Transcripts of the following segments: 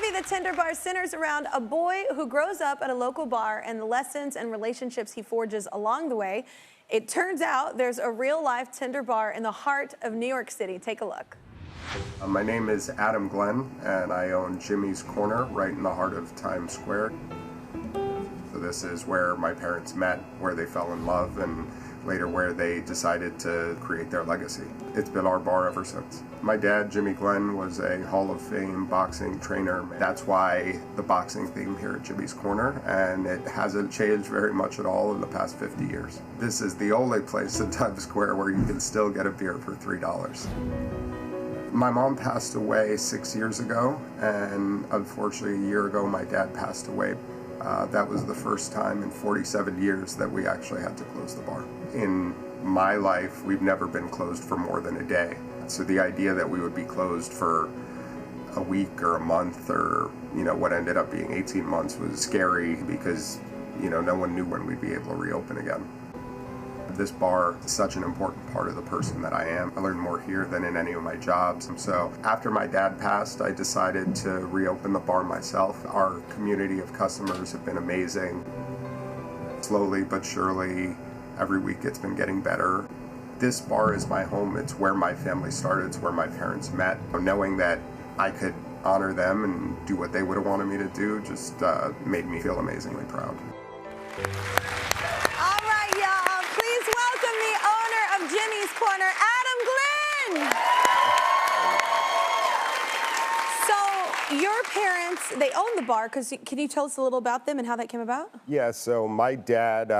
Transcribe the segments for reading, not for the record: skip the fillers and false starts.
movie, The Tender Bar, centers around a boy who grows up at a local bar and the lessons and relationships he forges along the way. It turns out there's a real-life Tender Bar in the heart of New York City. Take a look. My name is Adam Glenn, and I own Jimmy's Corner right in the heart of Times Square. So this is where my parents met, where they fell in love, and later where they decided to create their legacy. It's been our bar ever since. My dad, Jimmy Glenn, was a Hall of Fame boxing trainer. That's why the boxing theme here at Jimmy's Corner, and it hasn't changed very much at all in the past 50 years. This is the only place in Times Square where you can still get a beer for $3. My mom passed away 6 years ago, and unfortunately a year ago my dad passed away. That was the first time in 47 years that we actually had to close the bar. In my life, we've never been closed for more than a day. So the idea that we would be closed for a week or a month or, what ended up being 18 months was scary because, no one knew when we'd be able to reopen again. This bar is such an important part of the person that I am. I learned more here than in any of my jobs. So after my dad passed, I decided to reopen the bar myself. Our community of customers have been amazing. Slowly but surely, every week it's been getting better. This bar is my home. It's where my family started. It's where my parents met. Knowing that I could honor them and do what they would have wanted me to do just made me feel amazingly proud. Jimmy's Corner, Adam Glenn. So your parents, they own the bar. Can you tell us a little about them and how that came about? Yeah, so my dad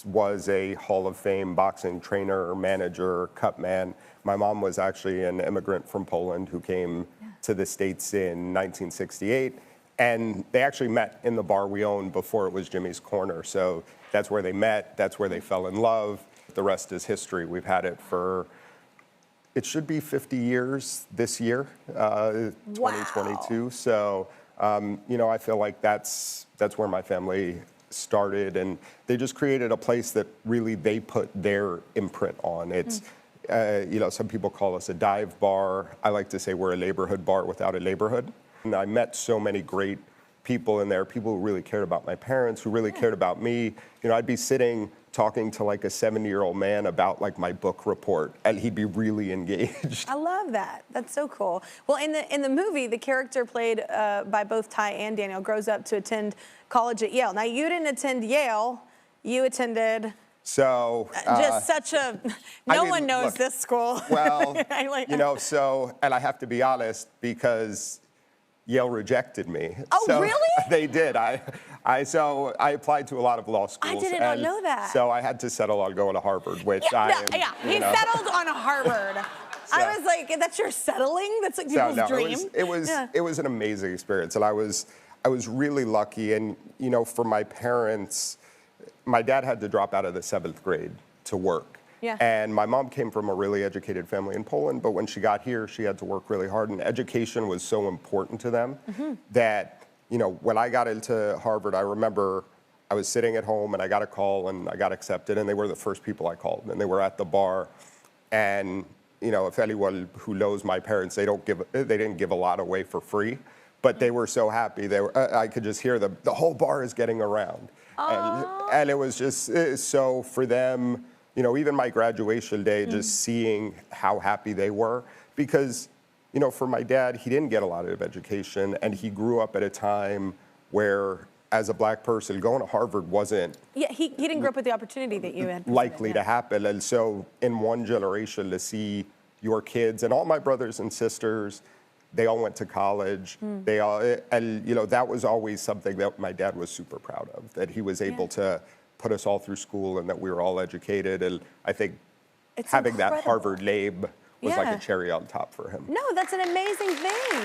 was a Hall of Fame boxing trainer, manager, cut man. My mom was actually an immigrant from Poland who came to the States in 1968. And they actually met in the bar we owned before it was Jimmy's Corner. So that's where they met. That's where they fell in love. The rest is history. We've had it for, it should be 50 years this year, 2022. Wow. So, I feel like that's where my family started, and they just created a place that really they put their imprint on. It's, some people call us a dive bar. I like to say we're a neighborhood bar without a neighborhood. And I met so many great people in there, people who really cared about my parents, who really cared about me. I'd be sitting talking to like a 70-year-old man about like my book report, and he'd be really engaged. I love that. That's so cool. Well, in the movie, the character played by both Ty and Daniel grows up to attend college at Yale. Now, you didn't attend Yale. You attended... So... just such a... No one knows look, this school. Well, and I have to be honest, because Yale rejected me. Oh, so really? They did. So I applied to a lot of law schools. I did not know that. So I had to settle on going to Harvard, which he settled on Harvard. So, I was like, that's your settling? That's like people's dream? It was an amazing experience, and I was really lucky. And, for my parents, my dad had to drop out of the 7th grade to work. Yeah. And my mom came from a really educated family in Poland, but when she got here, she had to work really hard, and education was so important to them that, when I got into Harvard, I remember I was sitting at home and I got a call and I got accepted, and they were the first people I called, and they were at the bar. And, if anyone who knows my parents, they didn't give a lot away for free, but they were so happy. I could just hear them. The whole bar is getting around. And it was just so for them. Even my graduation day, just seeing how happy they were. Because, for my dad, he didn't get a lot of education, and he grew up at a time where, as a black person, going to Harvard wasn't... Yeah, he didn't grow up with the opportunity that you had. Likely to happen. And so, in one generation, to see your kids, and all my brothers and sisters, they all went to college. They all, and, that was always something that my dad was super proud of, that he was able to put us all through school and that we were all educated. And I think having that Harvard name was like a cherry on top for him. No, that's an amazing thing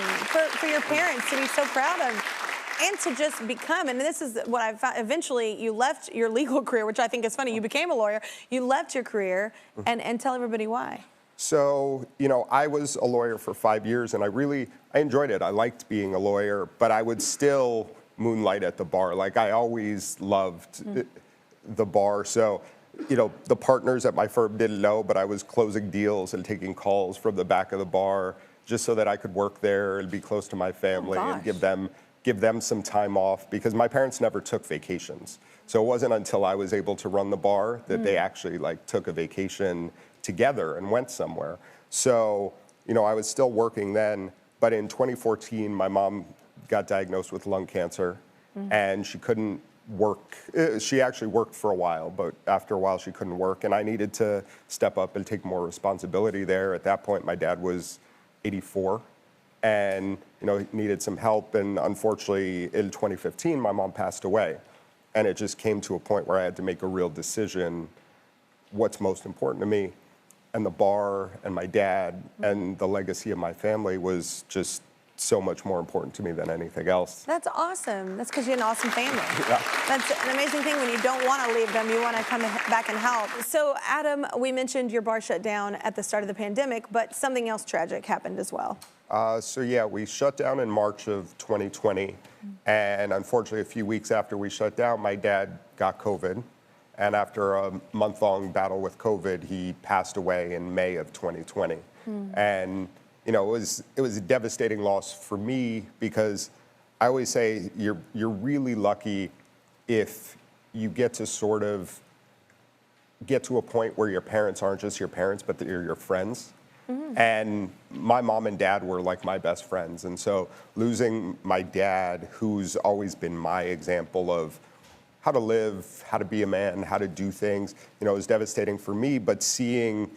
for your parents to be so proud of and to just become, and this is what I've found, eventually you left your legal career, which I think is funny. You became a lawyer, you left your career, and tell everybody why. So, I was a lawyer for 5 years, and I enjoyed it. I liked being a lawyer, but I would still moonlight at the bar. Like, I always loved the bar. So, the partners at my firm didn't know, but I was closing deals and taking calls from the back of the bar, just so that I could work there and be close to my family and gosh. give them some time off, because my parents never took vacations. So it wasn't until I was able to run the bar that they actually like took a vacation together and went somewhere. So, you know, I was still working then, but in 2014, my mom got diagnosed with lung cancer and she couldn't work. She actually worked for a while, but after a while she couldn't work, and I needed to step up and take more responsibility there. At that point, my dad was 84 and, you know, he needed some help, and unfortunately in 2015, my mom passed away. And it just came to a point where I had to make a real decision, what's most important to me. And the bar and my dad and the legacy of my family was just so much more important to me than anything else. That's awesome. That's because you had an awesome family. Yeah. That's an amazing thing when you don't want to leave them, you want to come back and help. So, Adam, we mentioned your bar shut down at the start of the pandemic, but something else tragic happened as well. So yeah, we shut down in March of 2020, and unfortunately a few weeks after we shut down, my dad got COVID, and after a month-long battle with COVID, he passed away in May of 2020. And you know, it was a devastating loss for me, because I always say you're really lucky if you get to sort of get to a point where your parents aren't just your parents, but they're your friends. And my mom and dad were like my best friends. And so losing my dad, who's always been my example of how to live, how to be a man, how to do things, you know, it was devastating for me. But seeing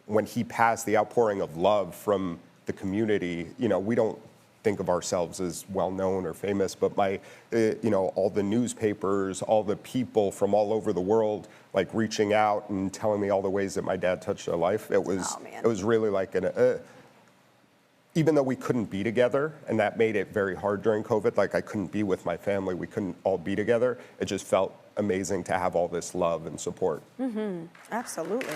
when he passed, the outpouring of love from the community, you know, we don't think of ourselves as well-known or famous, but you know, all the newspapers, all the people from all over the world, like reaching out and telling me all the ways that my dad touched their life. It was really like even though we couldn't be together, and that made it very hard during COVID, like I couldn't be with my family, we couldn't all be together, it just felt amazing to have all this love and support. Absolutely.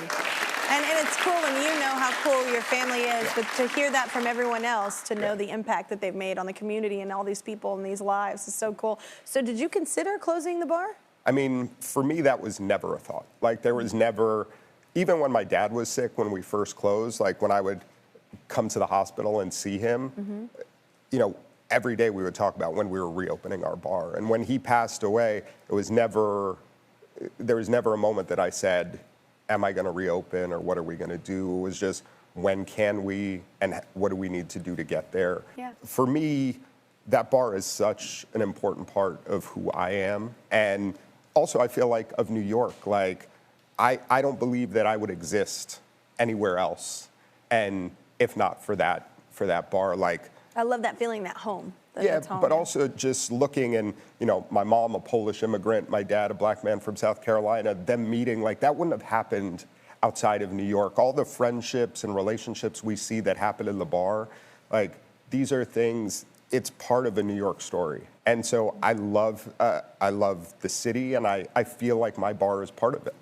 And it's cool when you know how cool your family is, but to hear that from everyone else, to know the impact that they've made on the community and all these people and these lives is so cool. So did you consider closing the bar? I mean, for me, that was never a thought. Like, there was never, even when my dad was sick, when we first closed, like when I would come to the hospital and see him, you know, every day we would talk about when we were reopening our bar. And when he passed away, there was never a moment that I said, am I going to reopen, or what are we going to do? It was just, when can we, and what do we need to do to get there? Yeah. For me, that bar is such an important part of who I am. And also, I feel like of New York. Like, I don't believe that I would exist anywhere else, and if not for that bar. Like, I love that feeling, that home. Yeah, but also just looking, and, you know, my mom, a Polish immigrant, my dad, a black man from South Carolina, them meeting, like, that wouldn't have happened outside of New York. All the friendships and relationships we see that happen in the bar, like, these are things, it's part of a New York story. And so I love the city, and I feel like my bar is part of it.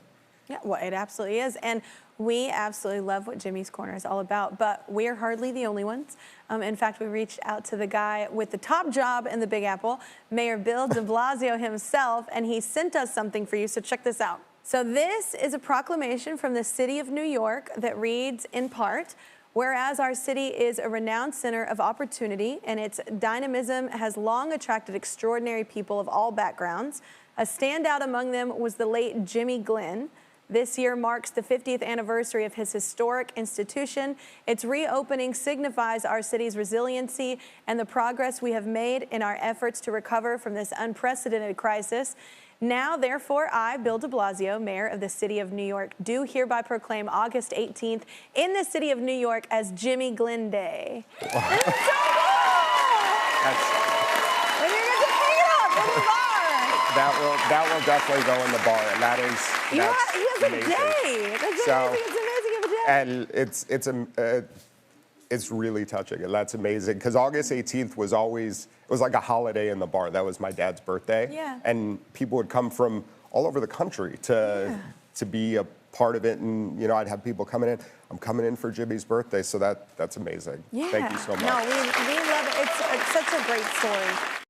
Yeah, well, it absolutely is. And we absolutely love what Jimmy's Corner is all about, but we're hardly the only ones. In fact, we reached out to the guy with the top job in the Big Apple, Mayor Bill de Blasio himself, and he sent us something for you, so check this out. So this is a proclamation from the city of New York that reads, in part, whereas our city is a renowned center of opportunity and its dynamism has long attracted extraordinary people of all backgrounds, a standout among them was the late Jimmy Glenn. This year marks the 50th anniversary of his historic institution. Its reopening signifies our city's resiliency and the progress we have made in our efforts to recover from this unprecedented crisis. Now, therefore, I, Bill de Blasio, Mayor of the City of New York, do hereby proclaim August 18th in the City of New York as Jimmy Glenn Day. This is so cool! And you're going to hang it up in the bar. That will definitely go in the bar, and He has amazing. A day. That's amazing. It's amazing of a day. And it's really touching, and that's amazing, because August 18th was always, it was like a holiday in the bar. That was my dad's birthday. Yeah. And people would come from all over the country to be a part of it, and, you know, I'd have people coming in. I'm coming in for Jimmy's birthday, so that's amazing. Yeah. Thank you so much. No, we love it. It's such a great story.